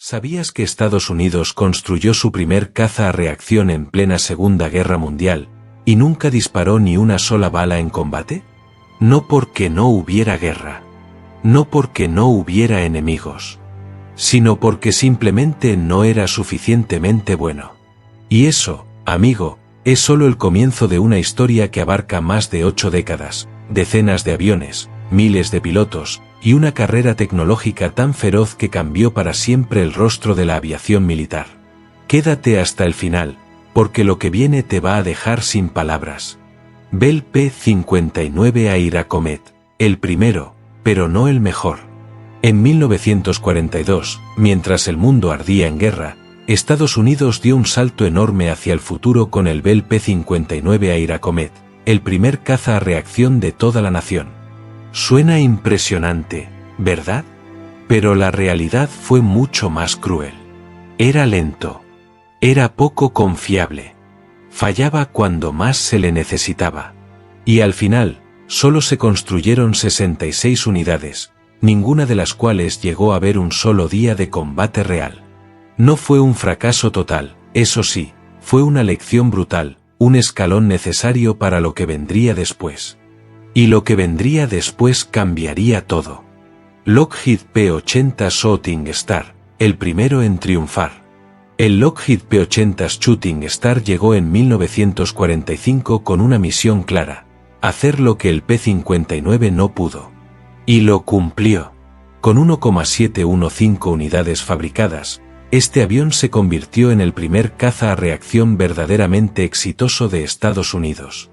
¿Sabías que Estados Unidos construyó su primer caza a reacción en plena Segunda Guerra Mundial, y nunca disparó ni una sola bala en combate? No porque no hubiera guerra. No porque no hubiera enemigos. Sino porque simplemente no era suficientemente bueno. Y eso, amigo, es solo el comienzo de una historia que abarca más de 8 décadas, decenas de aviones, miles de pilotos, y una carrera tecnológica tan feroz que cambió para siempre el rostro de la aviación militar. Quédate hasta el final, porque lo que viene te va a dejar sin palabras. Bell P-59 Airacomet, el primero, pero no el mejor. En 1942, mientras el mundo ardía en guerra, Estados Unidos dio un salto enorme hacia el futuro con el Bell P-59 Airacomet, el primer caza a reacción de toda la nación. Suena impresionante, ¿verdad? Pero la realidad fue mucho más cruel. Era lento. Era poco confiable. Fallaba cuando más se le necesitaba. Y al final, solo se construyeron 66 unidades, ninguna de las cuales llegó a ver un solo día de combate real. No fue un fracaso total, eso sí, fue una lección brutal, un escalón necesario para lo que vendría después. Y lo que vendría después cambiaría todo. Lockheed P-80 Shooting Star, el primero en triunfar. El Lockheed P-80 Shooting Star llegó en 1945 con una misión clara: hacer lo que el P-59 no pudo. Y lo cumplió. Con 1,715 unidades fabricadas, este avión se convirtió en el primer caza a reacción verdaderamente exitoso de Estados Unidos.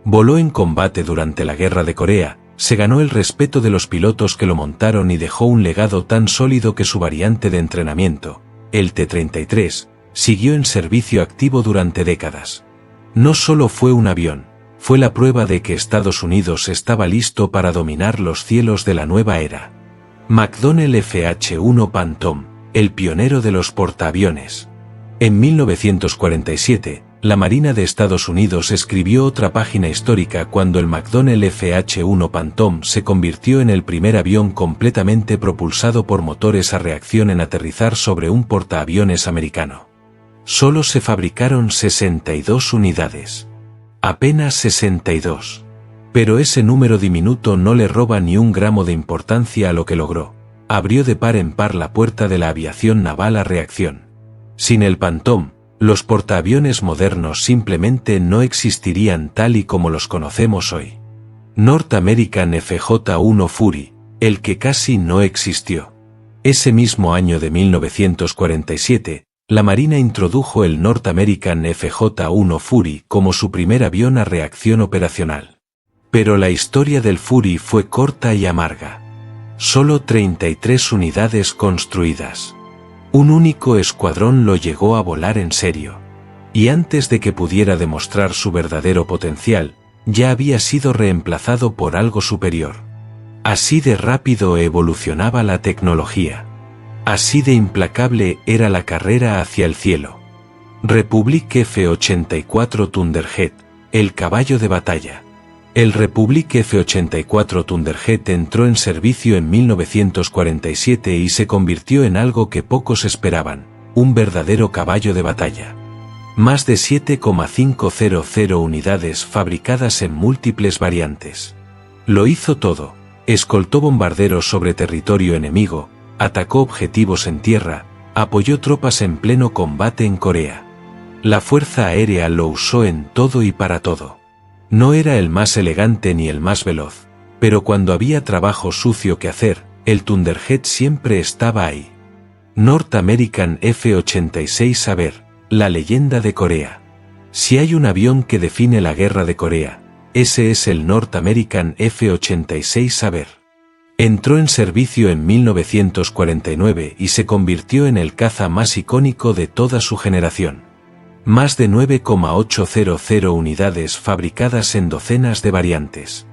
Voló en combate durante la Guerra de Corea, se ganó el respeto de los pilotos que lo montaron y dejó un legado tan sólido que su variante de entrenamiento, el T-33, siguió en servicio activo durante décadas. No solo fue un avión, fue la prueba de que Estados Unidos estaba listo para dominar los cielos de la nueva era. McDonnell F-1 Phantom, el pionero de los portaaviones. En 1947, la Marina de Estados Unidos escribió otra página histórica cuando el McDonnell F-1 Phantom se convirtió en el primer avión completamente propulsado por motores a reacción en aterrizar sobre un portaaviones americano. Solo se fabricaron 62 unidades. Apenas 62. Pero ese número diminuto no le roba ni un gramo de importancia a lo que logró. Abrió de par en par la puerta de la aviación naval a reacción. Sin el Phantom, los portaaviones modernos simplemente no existirían tal y como los conocemos hoy. North American FJ-1 Fury, el que casi no existió. Ese mismo año de 1947, la Marina introdujo el North American FJ-1 Fury como su primer avión a reacción operacional. Pero la historia del Fury fue corta y amarga. Solo 33 unidades construidas. Un único escuadrón lo llegó a volar en serio. Y antes de que pudiera demostrar su verdadero potencial, ya había sido reemplazado por algo superior. Así de rápido evolucionaba la tecnología. Así de implacable era la carrera hacia el cielo. Republic F-84 Thunderhead, el caballo de batalla. El Republic F-84 Thunderhead entró en servicio en 1947 y se convirtió en algo que pocos esperaban, un verdadero caballo de batalla. Más de 7,500 unidades fabricadas en múltiples variantes. Lo hizo todo: escoltó bombarderos sobre territorio enemigo, atacó objetivos en tierra, apoyó tropas en pleno combate en Corea. La Fuerza Aérea lo usó en todo y para todo. No era el más elegante ni el más veloz, pero cuando había trabajo sucio que hacer, el Thunderhead siempre estaba ahí. North American F-86 Saber, la leyenda de Corea. Si hay un avión que define la guerra de Corea, ese es el North American F-86 Saber. Entró en servicio en 1949 y se convirtió en el caza más icónico de toda su generación. Más de 9,800 unidades fabricadas en docenas de variantes.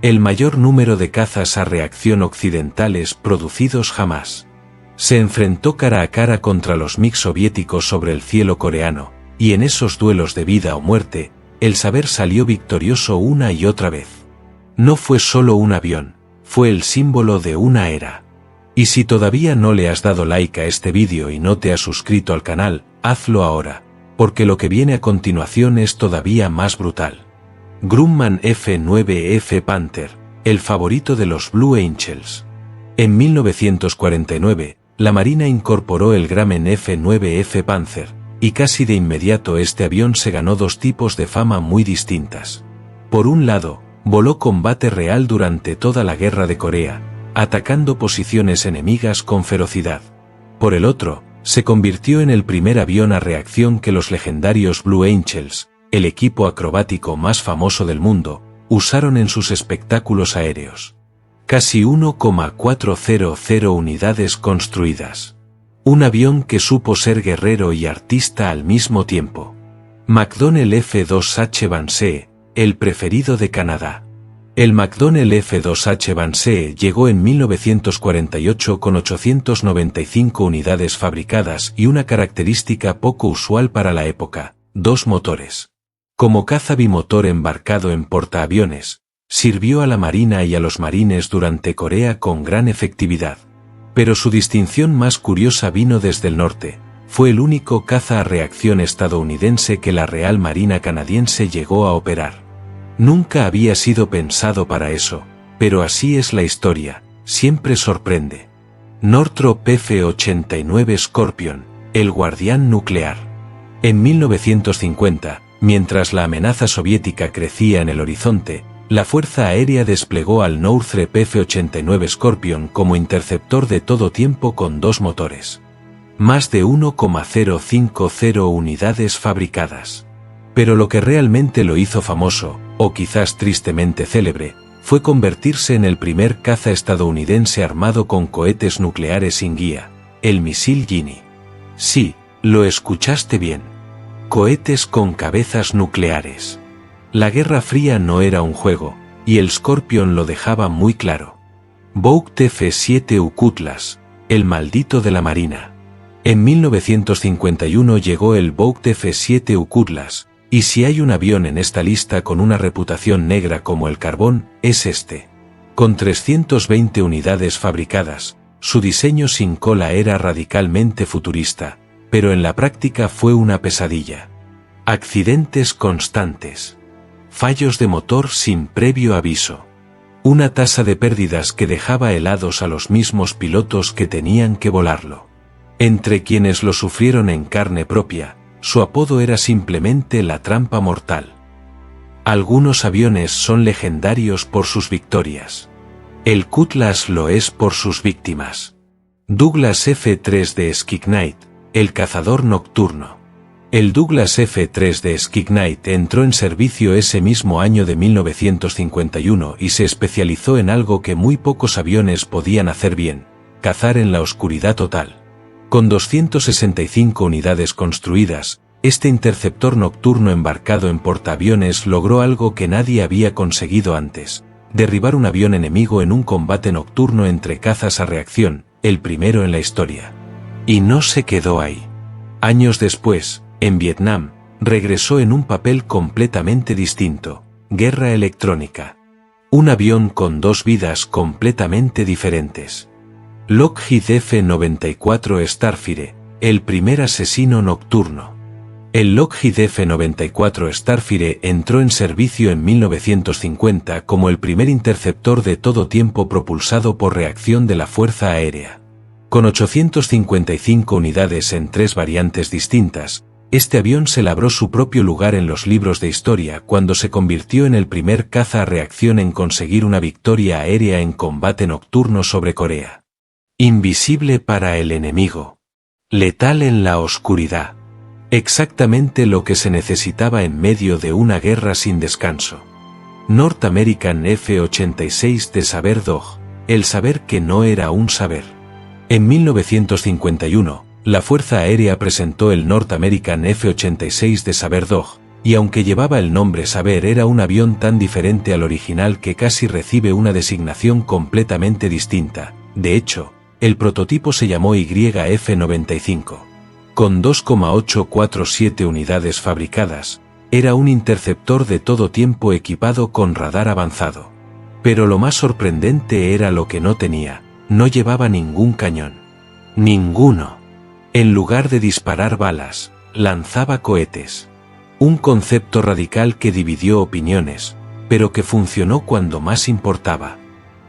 El mayor número de cazas a reacción occidentales producidos jamás. Se enfrentó cara a cara contra los MiG soviéticos sobre el cielo coreano, y en esos duelos de vida o muerte, el Saber salió victorioso una y otra vez. No fue solo un avión, fue el símbolo de una era. Y si todavía no le has dado like a este vídeo y no te has suscrito al canal, hazlo ahora, porque lo que viene a continuación es todavía más brutal. Grumman F-9F Panther, el favorito de los Blue Angels. En 1949, la Marina incorporó el Grumman F-9F Panther, y casi de inmediato este avión se ganó dos tipos de fama muy distintas. Por un lado, voló combate real durante toda la Guerra de Corea, atacando posiciones enemigas con ferocidad. Por el otro, se convirtió en el primer avión a reacción que los legendarios Blue Angels, el equipo acrobático más famoso del mundo, usaron en sus espectáculos aéreos. Casi 1,400 unidades construidas. Un avión que supo ser guerrero y artista al mismo tiempo. McDonnell F-2H Banshee, el preferido de Canadá. El McDonnell F-2H Banshee llegó en 1948 con 895 unidades fabricadas y una característica poco usual para la época: 2 motores. Como caza bimotor embarcado en portaaviones, sirvió a la Marina y a los marines durante Corea con gran efectividad. Pero su distinción más curiosa vino desde el norte. Fue el único caza a reacción estadounidense que la Real Marina canadiense llegó a operar. Nunca había sido pensado para eso, pero así es la historia, siempre sorprende. Northrop F-89 Scorpion, el guardián nuclear. En 1950, mientras la amenaza soviética crecía en el horizonte, la Fuerza Aérea desplegó al Northrop F-89 Scorpion como interceptor de todo tiempo con 2 motores. Más de 1,050 unidades fabricadas. Pero lo que realmente lo hizo famoso, o quizás tristemente célebre, fue convertirse en el primer caza estadounidense armado con cohetes nucleares sin guía, el misil Genie. Sí, lo escuchaste bien. Cohetes con cabezas nucleares. La Guerra Fría no era un juego, y el Scorpion lo dejaba muy claro. Vought F-7U Cutlass, el maldito de la Marina. En 1951 llegó el Vought F-7U Cutlass, y si hay un avión en esta lista con una reputación negra como el carbón, es este. Con 320 unidades fabricadas, su diseño sin cola era radicalmente futurista, pero en la práctica fue una pesadilla. Accidentes constantes. Fallos de motor sin previo aviso. Una tasa de pérdidas que dejaba helados a los mismos pilotos que tenían que volarlo. Entre quienes lo sufrieron en carne propia, su apodo era simplemente la trampa mortal. Algunos aviones son legendarios por sus victorias. El Cutlass lo es por sus víctimas. Douglas F-3 de Skyknight, el cazador nocturno. El Douglas F-3 de Skyknight entró en servicio ese mismo año de 1951 y se especializó en algo que muy pocos aviones podían hacer bien: cazar en la oscuridad total. Con 265 unidades construidas, este interceptor nocturno embarcado en portaaviones logró algo que nadie había conseguido antes: derribar un avión enemigo en un combate nocturno entre cazas a reacción, el primero en la historia. Y no se quedó ahí. Años después, en Vietnam, regresó en un papel completamente distinto: guerra electrónica. Un avión con 2 vidas completamente diferentes. Lockheed F-94 Starfire, el primer asesino nocturno. El Lockheed F-94 Starfire entró en servicio en 1950 como el primer interceptor de todo tiempo propulsado por reacción de la Fuerza Aérea. Con 855 unidades en 3 variantes distintas, este avión se labró su propio lugar en los libros de historia cuando se convirtió en el primer caza a reacción en conseguir una victoria aérea en combate nocturno sobre Corea. Invisible para el enemigo. Letal en la oscuridad. Exactamente lo que se necesitaba en medio de una guerra sin descanso. North American F-86 de Saber Dog, el saber que no era un saber. En 1951, la Fuerza Aérea presentó el North American F-86 de Saber Dog, y aunque llevaba el nombre Saber, era un avión tan diferente al original que casi recibe una designación completamente distinta. De hecho, el prototipo se llamó YF-95. Con 2,847 unidades fabricadas, era un interceptor de todo tiempo equipado con radar avanzado. Pero lo más sorprendente era lo que no tenía: no llevaba ningún cañón. Ninguno. En lugar de disparar balas, lanzaba cohetes. Un concepto radical que dividió opiniones, pero que funcionó cuando más importaba.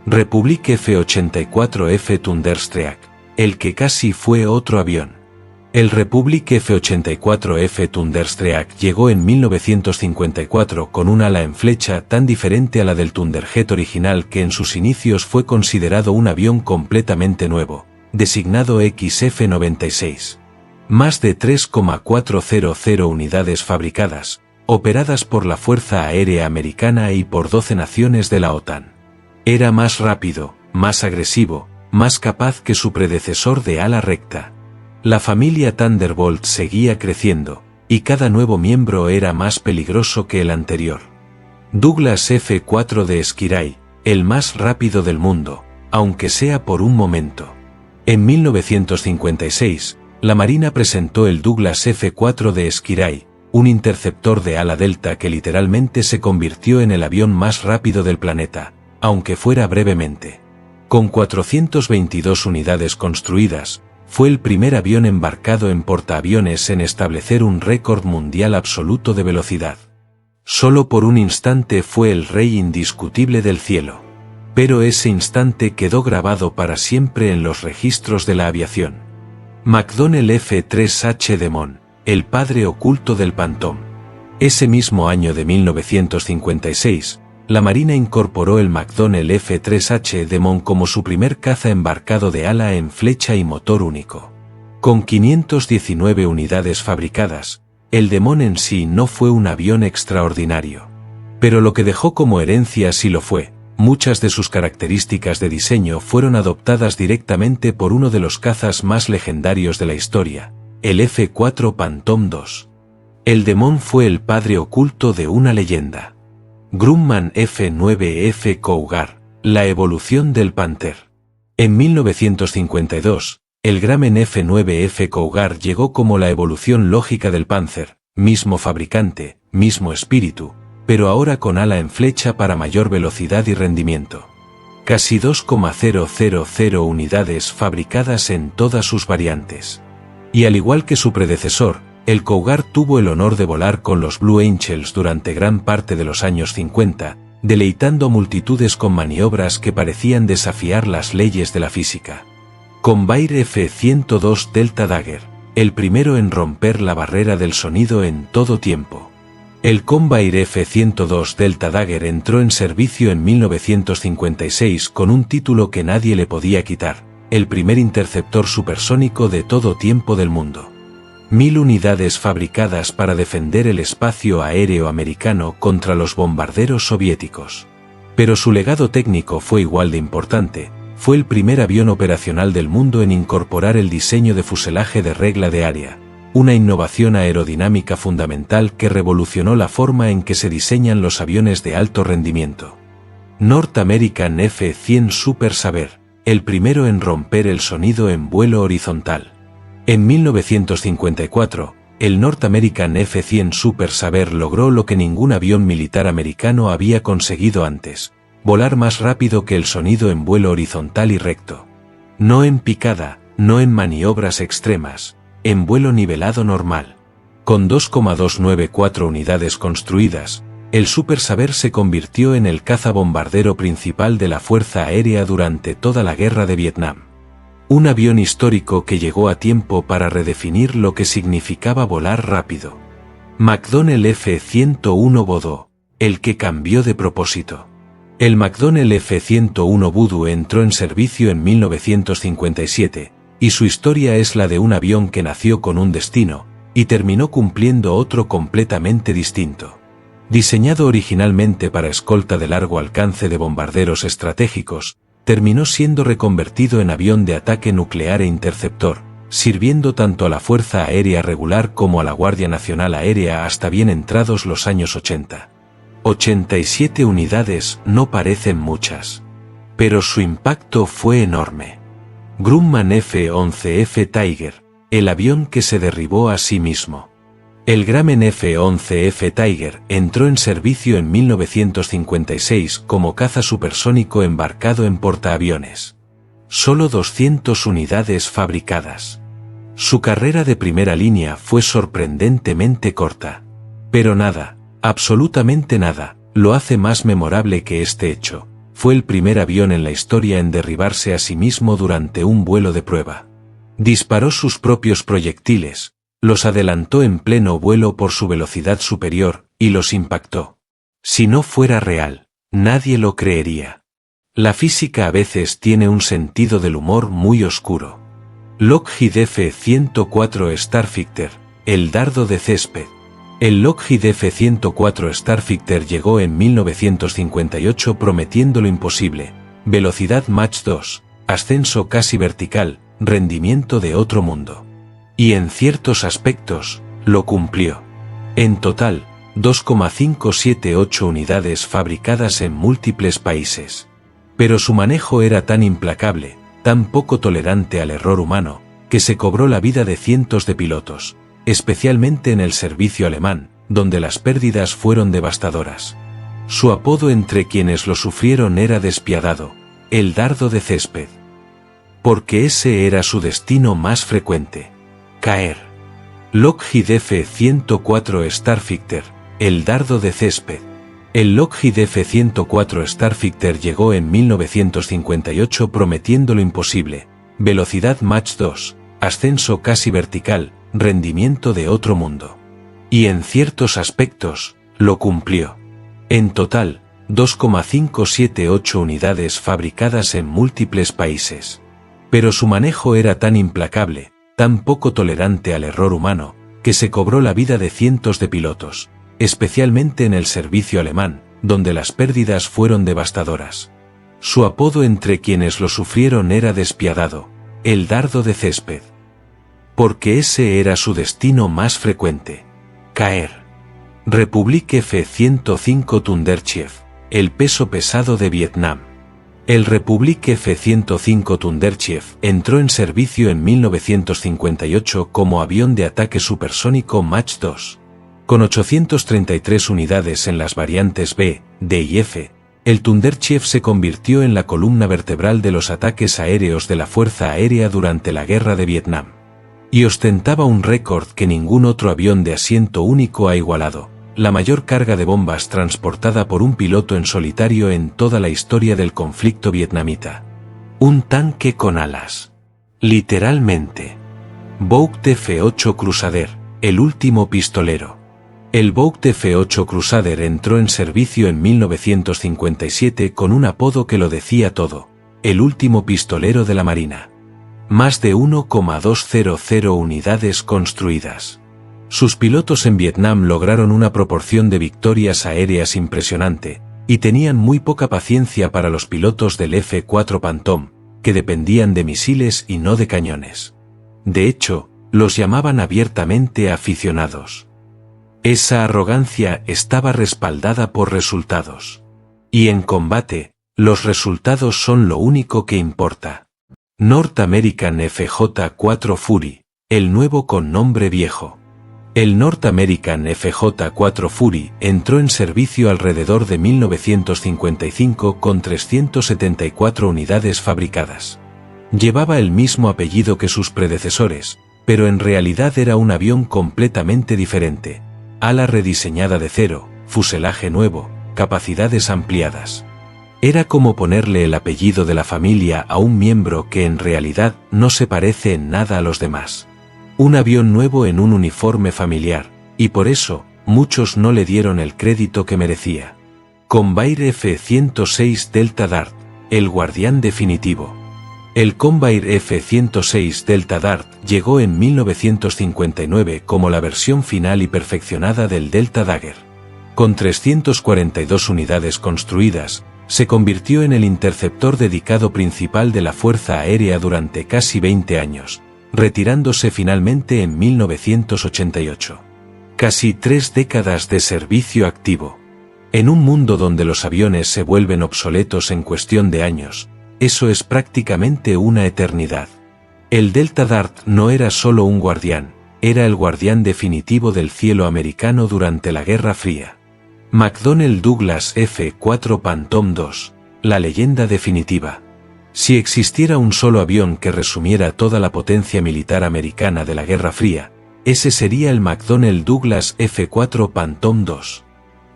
Republic F-84F Thunderstreak, el que casi fue otro avión. El Republic F-84F Thunderstreak llegó en 1954 con un ala en flecha tan diferente a la del Thunderjet original que en sus inicios fue considerado un avión completamente nuevo, designado XF-96. Más de 3,400 unidades fabricadas, operadas por la Fuerza Aérea Americana y por 12 naciones de la OTAN. Era más rápido, más agresivo, más capaz que su predecesor de ala recta. La familia Thunderbolt seguía creciendo, y cada nuevo miembro era más peligroso que el anterior. Douglas F-4 de Skirai, el más rápido del mundo, aunque sea por un momento. En 1956, la Marina presentó el Douglas F-4 de Skirai, un interceptor de ala delta que literalmente se convirtió en el avión más rápido del planeta, aunque fuera brevemente. Con 422 unidades construidas, fue el primer avión embarcado en portaaviones en establecer un récord mundial absoluto de velocidad. Solo por un instante fue el rey indiscutible del cielo. Pero ese instante quedó grabado para siempre en los registros de la aviación. McDonnell F-3H Demon, el padre oculto del Phantom. Ese mismo año de 1956, la Marina incorporó el McDonnell F-3H Demon como su primer caza embarcado de ala en flecha y motor único. Con 519 unidades fabricadas, el Demon en sí no fue un avión extraordinario. Pero lo que dejó como herencia sí lo fue. Muchas de sus características de diseño fueron adoptadas directamente por uno de los cazas más legendarios de la historia, el F-4 Phantom II. El Demon fue el padre oculto de una leyenda. Grumman F-9F Cougar, la evolución del Panther. En 1952, el Grumman F-9F Cougar llegó como la evolución lógica del Panzer, mismo fabricante, mismo espíritu, pero ahora con ala en flecha para mayor velocidad y rendimiento. Casi 2,000 unidades fabricadas en todas sus variantes. Y al igual que su predecesor, el Cougar tuvo el honor de volar con los Blue Angels durante gran parte de los años 50, deleitando multitudes con maniobras que parecían desafiar las leyes de la física. Convair F-102 Delta Dagger, el primero en romper la barrera del sonido en todo tiempo. El Convair F-102 Delta Dagger entró en servicio en 1956 con un título que nadie le podía quitar, el primer interceptor supersónico de todo tiempo del mundo. 1000 unidades fabricadas para defender el espacio aéreo americano contra los bombarderos soviéticos. Pero su legado técnico fue igual de importante, fue el primer avión operacional del mundo en incorporar el diseño de fuselaje de regla de área, una innovación aerodinámica fundamental que revolucionó la forma en que se diseñan los aviones de alto rendimiento. North American F-100 Super Saber, el primero en romper el sonido en vuelo horizontal. En 1954, el North American F-100 Super Saber logró lo que ningún avión militar americano había conseguido antes, volar más rápido que el sonido en vuelo horizontal y recto. No en picada, no en maniobras extremas, en vuelo nivelado normal. Con 2,294 unidades construidas, el Super Saber se convirtió en el caza bombardero principal de la Fuerza Aérea durante toda la Guerra de Vietnam. Un avión histórico que llegó a tiempo para redefinir lo que significaba volar rápido. McDonnell F-101 Voodoo, el que cambió de propósito. El McDonnell F-101 Voodoo entró en servicio en 1957, y su historia es la de un avión que nació con un destino, y terminó cumpliendo otro completamente distinto. Diseñado originalmente para escolta de largo alcance de bombarderos estratégicos, terminó siendo reconvertido en avión de ataque nuclear e interceptor, sirviendo tanto a la Fuerza Aérea Regular como a la Guardia Nacional Aérea hasta bien entrados los años 80. 87 unidades no parecen muchas. Pero su impacto fue enorme. Grumman F-11F Tiger, el avión que se derribó a sí mismo. El Grumman F-11F Tiger entró en servicio en 1956 como caza supersónico embarcado en portaaviones. Solo 200 unidades fabricadas. Su carrera de primera línea fue sorprendentemente corta. Pero nada, absolutamente nada, lo hace más memorable que este hecho. Fue el primer avión en la historia en derribarse a sí mismo durante un vuelo de prueba. Disparó sus propios proyectiles, los adelantó en pleno vuelo por su velocidad superior, y los impactó. Si no fuera real, nadie lo creería. La física a veces tiene un sentido del humor muy oscuro. Lockheed F-104 Starfighter, el dardo de césped. El Lockheed F-104 Starfighter llegó en 1958 prometiendo lo imposible: velocidad Mach 2, ascenso casi vertical, rendimiento de otro mundo. Y en ciertos aspectos, lo cumplió. En total, 2,578 unidades fabricadas en múltiples países. Pero su manejo era tan implacable, tan poco tolerante al error humano, que se cobró la vida de cientos de pilotos, especialmente en el servicio alemán, donde las pérdidas fueron devastadoras. Su apodo entre quienes lo sufrieron era despiadado: el dardo de césped. Porque ese era su destino más frecuente: caer. Lockheed F-104 Starfighter, el dardo de césped. El Lockheed F-104 Starfighter llegó en 1958 prometiendo lo imposible: velocidad Mach 2, ascenso casi vertical, rendimiento de otro mundo. Y en ciertos aspectos, lo cumplió. En total, 2,578 unidades fabricadas en múltiples países. Pero su manejo era tan implacable, tan poco tolerante al error humano, que se cobró la vida de cientos de pilotos, especialmente en el servicio alemán, donde las pérdidas fueron devastadoras. Su apodo entre quienes lo sufrieron era despiadado: el dardo de césped. Porque ese era su destino más frecuente: caer. Republic F-105 Thunderchief, el peso pesado de Vietnam. El Republic F-105 Thunderchief entró en servicio en 1958 como avión de ataque supersónico Mach 2. Con 833 unidades en las variantes B, D y F, el Thunderchief se convirtió en la columna vertebral de los ataques aéreos de la Fuerza Aérea durante la Guerra de Vietnam. Y ostentaba un récord que ningún otro avión de asiento único ha igualado: la mayor carga de bombas transportada por un piloto en solitario en toda la historia del conflicto vietnamita. Un tanque con alas. Literalmente. Vought F-8 Crusader, el último pistolero. El Vought F-8 Crusader entró en servicio en 1957 con un apodo que lo decía todo: el último pistolero de la Marina. Más de 1,200 unidades construidas. Sus pilotos en Vietnam lograron una proporción de victorias aéreas impresionante, y tenían muy poca paciencia para los pilotos del F-4 Phantom, que dependían de misiles y no de cañones. De hecho, los llamaban abiertamente aficionados. Esa arrogancia estaba respaldada por resultados. Y en combate, los resultados son lo único que importa. North American FJ-4 Fury, el nuevo con nombre viejo. El North American FJ-4 Fury entró en servicio alrededor de 1955 con 374 unidades fabricadas. Llevaba el mismo apellido que sus predecesores, pero en realidad era un avión completamente diferente: ala rediseñada de cero, fuselaje nuevo, capacidades ampliadas. Era como ponerle el apellido de la familia a un miembro que en realidad no se parece en nada a los demás. Un avión nuevo en un uniforme familiar, y por eso, muchos no le dieron el crédito que merecía. Convair F-106 Delta Dart, el guardián definitivo. El Convair F-106 Delta Dart llegó en 1959 como la versión final y perfeccionada del Delta Dagger. Con 342 unidades construidas, se convirtió en el interceptor dedicado principal de la Fuerza Aérea durante casi 20 años, retirándose finalmente en 1988. Casi 3 décadas de servicio activo. En un mundo donde los aviones se vuelven obsoletos en cuestión de años, eso es prácticamente una eternidad. El Delta Dart no era solo un guardián, era el guardián definitivo del cielo americano durante la Guerra Fría. McDonnell Douglas F-4 Phantom II, la leyenda definitiva. Si existiera un solo avión que resumiera toda la potencia militar americana de la Guerra Fría, ese sería el McDonnell Douglas F-4 Phantom II.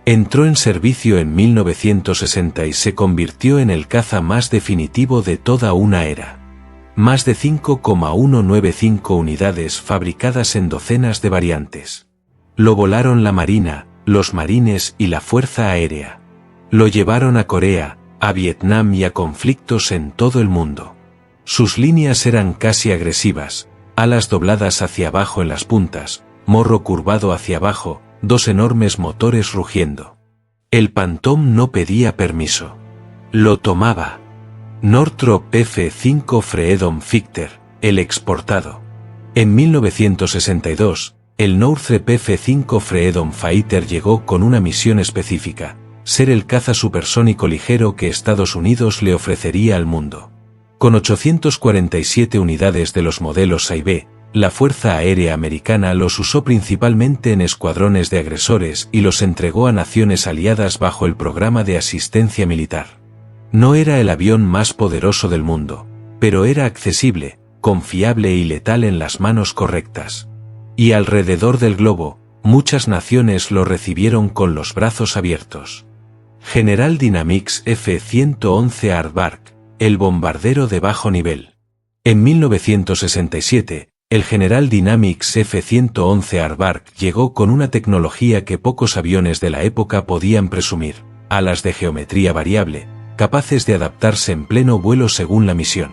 Entró en servicio en 1960 y se convirtió en el caza más definitivo de toda una era. Más de 5,195 unidades fabricadas en docenas de variantes. Lo volaron la Marina, los Marines y la Fuerza Aérea. Lo llevaron a Corea, a Vietnam y a conflictos en todo el mundo. Sus líneas eran casi agresivas, alas dobladas hacia abajo en las puntas, morro curvado hacia abajo, dos enormes motores rugiendo. El Phantom no pedía permiso. Lo tomaba. Northrop F-5 Freedom Fighter, el exportado. En 1962, el Northrop F-5 Freedom Fighter llegó con una misión específica: ser el caza supersónico ligero que Estados Unidos le ofrecería al mundo. Con 847 unidades de los modelos A y B, la Fuerza Aérea Americana los usó principalmente en escuadrones de agresores y los entregó a naciones aliadas bajo el programa de asistencia militar. No era el avión más poderoso del mundo, pero era accesible, confiable y letal en las manos correctas. Y alrededor del globo, muchas naciones lo recibieron con los brazos abiertos. General Dynamics F-111 Aardvark, el bombardero de bajo nivel. En 1967, el General Dynamics F-111 Aardvark llegó con una tecnología que pocos aviones de la época podían presumir: alas de geometría variable, capaces de adaptarse en pleno vuelo según la misión.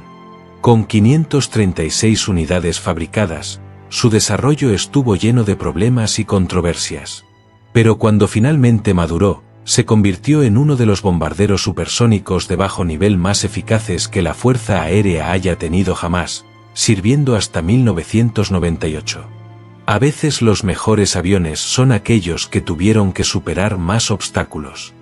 Con 536 unidades fabricadas, su desarrollo estuvo lleno de problemas y controversias. Pero cuando finalmente maduró, se convirtió en uno de los bombarderos supersónicos de bajo nivel más eficaces que la Fuerza Aérea haya tenido jamás, sirviendo hasta 1998. A veces los mejores aviones son aquellos que tuvieron que superar más obstáculos.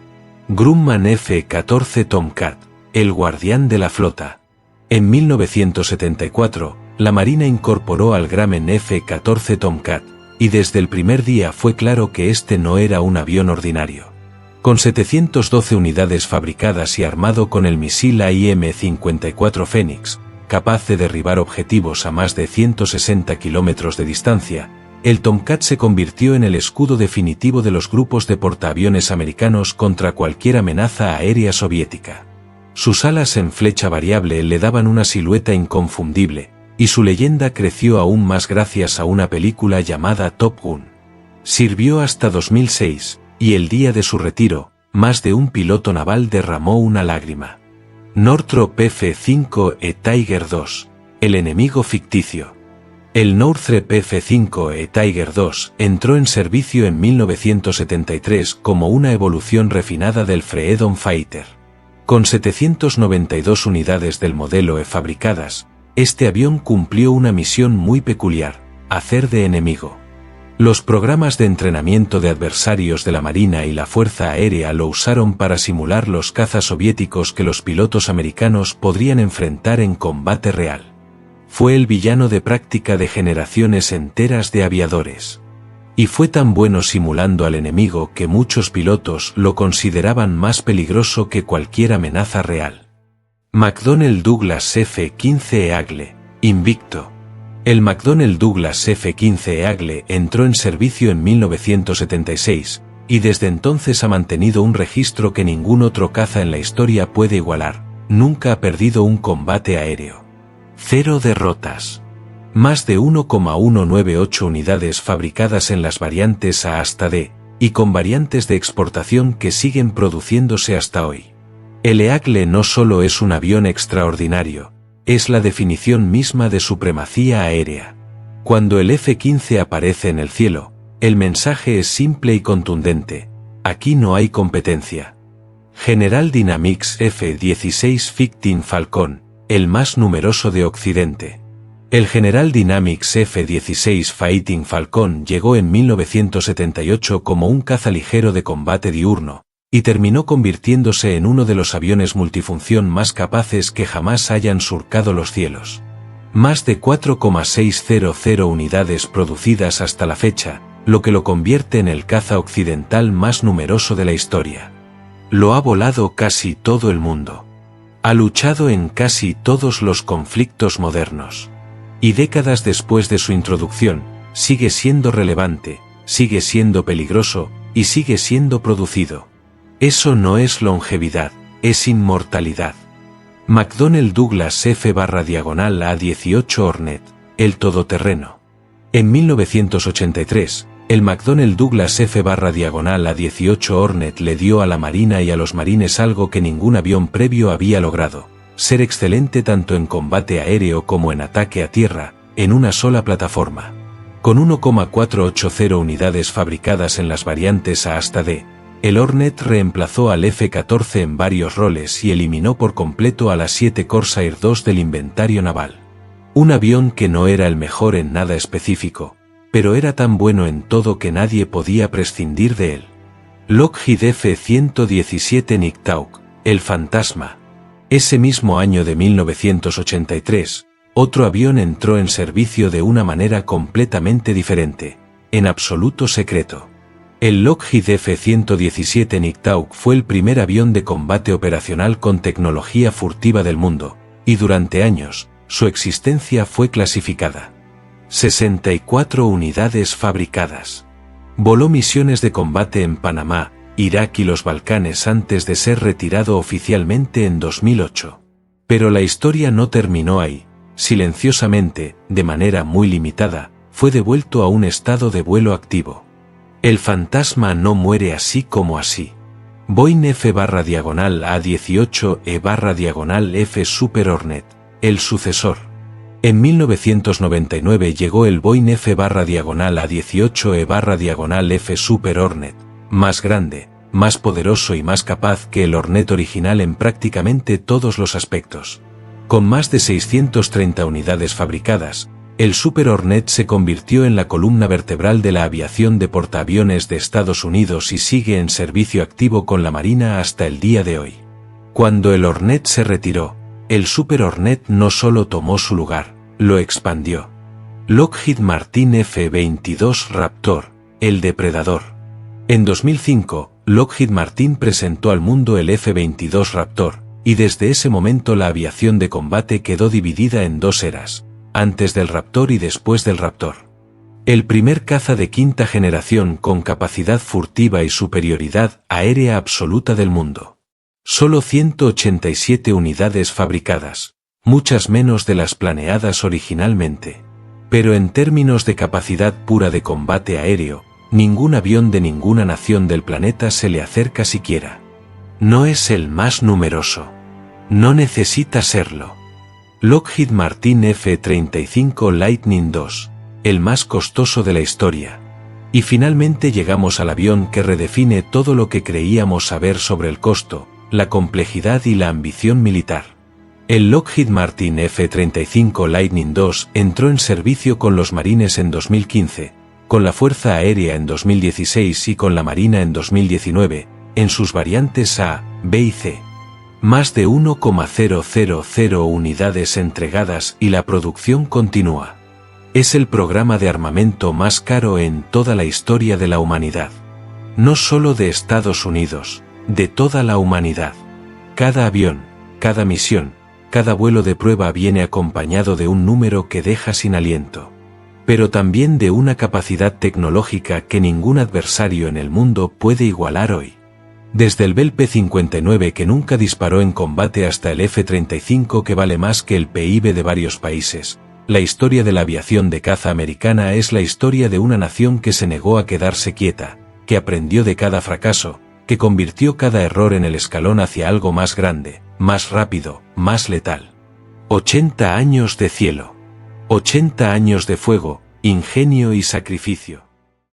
Grumman F-14 Tomcat, el guardián de la flota. En 1974, la Marina incorporó al Grumman F-14 Tomcat, y desde el primer día fue claro que este no era un avión ordinario. Con 712 unidades fabricadas y armado con el misil AIM-54 Phoenix, capaz de derribar objetivos a más de 160 kilómetros de distancia, el Tomcat se convirtió en el escudo definitivo de los grupos de portaaviones americanos contra cualquier amenaza aérea soviética. Sus alas en flecha variable le daban una silueta inconfundible, y su leyenda creció aún más gracias a una película llamada Top Gun. Sirvió hasta 2006, y el día de su retiro, más de un piloto naval derramó una lágrima. Northrop F-5E Tiger II, el enemigo ficticio. El Northrop F-5E Tiger II entró en servicio en 1973 como una evolución refinada del Freedom Fighter. Con 792 unidades del modelo E fabricadas, este avión cumplió una misión muy peculiar: hacer de enemigo. Los programas de entrenamiento de adversarios de la Marina y la Fuerza Aérea lo usaron para simular los cazas soviéticos que los pilotos americanos podrían enfrentar en combate real. Fue el villano de práctica de generaciones enteras de aviadores. Y fue tan bueno simulando al enemigo que muchos pilotos lo consideraban más peligroso que cualquier amenaza real. McDonnell Douglas F-15 Eagle, invicto. El McDonnell Douglas F-15 Eagle entró en servicio en 1976, y desde entonces ha mantenido un registro que ningún otro caza en la historia puede igualar: nunca ha perdido un combate aéreo. 0 derrotas. Más de 1,198 unidades fabricadas en las variantes A hasta D, y con variantes de exportación que siguen produciéndose hasta hoy. El Eagle no solo es un avión extraordinario, es la definición misma de supremacía aérea. Cuando el F-15 aparece en el cielo, el mensaje es simple y contundente: aquí no hay competencia. General Dynamics F-16 Fighting Falcon, el más numeroso de Occidente. El General Dynamics F-16 Fighting Falcon llegó en 1978 como un caza ligero de combate diurno, y terminó convirtiéndose en uno de los aviones multifunción más capaces que jamás hayan surcado los cielos. Más de 4,600 unidades producidas hasta la fecha, lo que lo convierte en el caza occidental más numeroso de la historia. Lo ha volado casi todo el mundo. Ha luchado en casi todos los conflictos modernos. Y décadas después de su introducción, sigue siendo relevante, sigue siendo peligroso, y sigue siendo producido. Eso no es longevidad, es inmortalidad. McDonnell Douglas F/A18 Hornet, el todoterreno. En 1983, el McDonnell Douglas F/A18 Hornet le dio a la Marina y a los marines algo que ningún avión previo había logrado: ser excelente tanto en combate aéreo como en ataque a tierra, en una sola plataforma. Con 1,480 unidades fabricadas en las variantes A hasta D, el Hornet reemplazó al F-14 en varios roles y eliminó por completo a las 7 Corsair II del inventario naval. Un avión que no era el mejor en nada específico, pero era tan bueno en todo que nadie podía prescindir de él. Lockheed F-117 Nighthawk, el fantasma. Ese mismo año de 1983, otro avión entró en servicio de una manera completamente diferente, en absoluto secreto. El Lockheed F-117 Nighthawk fue el primer avión de combate operacional con tecnología furtiva del mundo, y durante años, su existencia fue clasificada. 64 unidades fabricadas. Voló misiones de combate en Panamá, Irak y los Balcanes antes de ser retirado oficialmente en 2008. Pero la historia no terminó ahí. Silenciosamente, de manera muy limitada, fue devuelto a un estado de vuelo activo. El fantasma no muere así como así. Boeing F/A18 E/F Super Hornet, el sucesor. En 1999 llegó el Boeing F/A18 E/F Super Hornet, más grande, más poderoso y más capaz que el Hornet original en prácticamente todos los aspectos. Con más de 630 unidades fabricadas, el Super Hornet se convirtió en la columna vertebral de la aviación de portaaviones de Estados Unidos y sigue en servicio activo con la Marina hasta el día de hoy. Cuando el Hornet se retiró, el Super Hornet no solo tomó su lugar, lo expandió. Lockheed Martin F-22 Raptor, el depredador. En 2005, Lockheed Martin presentó al mundo el F-22 Raptor, y desde ese momento la aviación de combate quedó dividida en dos eras: antes del Raptor y después del Raptor. El primer caza de quinta generación con capacidad furtiva y superioridad aérea absoluta del mundo. Solo 187 unidades fabricadas, muchas menos de las planeadas originalmente. Pero en términos de capacidad pura de combate aéreo, ningún avión de ninguna nación del planeta se le acerca siquiera. No es el más numeroso. No necesita serlo. Lockheed Martin F-35 Lightning II, el más costoso de la historia. Y finalmente llegamos al avión que redefine todo lo que creíamos saber sobre el costo, la complejidad y la ambición militar. El Lockheed Martin F-35 Lightning II entró en servicio con los Marines en 2015, con la Fuerza Aérea en 2016 y con la Marina en 2019, en sus variantes A, B y C. Más de 1,000 unidades entregadas y la producción continúa. Es el programa de armamento más caro en toda la historia de la humanidad. No solo de Estados Unidos, de toda la humanidad. Cada avión, cada misión, cada vuelo de prueba viene acompañado de un número que deja sin aliento. Pero también de una capacidad tecnológica que ningún adversario en el mundo puede igualar hoy. Desde el Bell P-59 que nunca disparó en combate hasta el F-35 que vale más que el PIB de varios países, la historia de la aviación de caza americana es la historia de una nación que se negó a quedarse quieta, que aprendió de cada fracaso, que convirtió cada error en el escalón hacia algo más grande, más rápido, más letal. 80 años de cielo. 80 años de fuego, ingenio y sacrificio.